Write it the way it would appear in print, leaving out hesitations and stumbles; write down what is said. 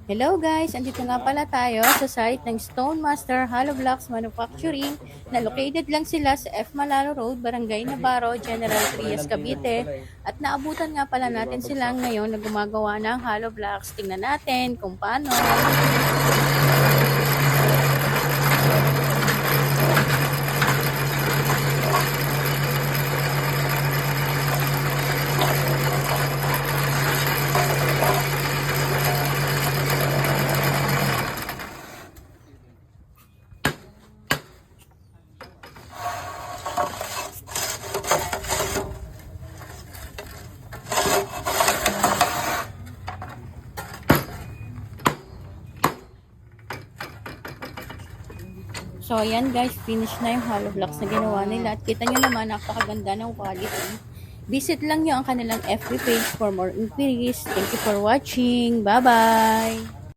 Hello guys! Andito nga pala tayo sa site ng Stone Master Hollow Blocks Manufacturing na located lang sila sa F. Malaro Road, Barangay Navarro, General Trias, Cavite. At naabutan nga pala natin sila ngayon na gumagawa ng hollow blocks. Tingnan natin kung paano. So, ayan guys, finish na yung hollow blocks na ginawa nila. At kita nyo naman, napakaganda ng quality. Visit lang nyo ang kanilang FB page for more inquiries. Thank you for watching. Bye-bye!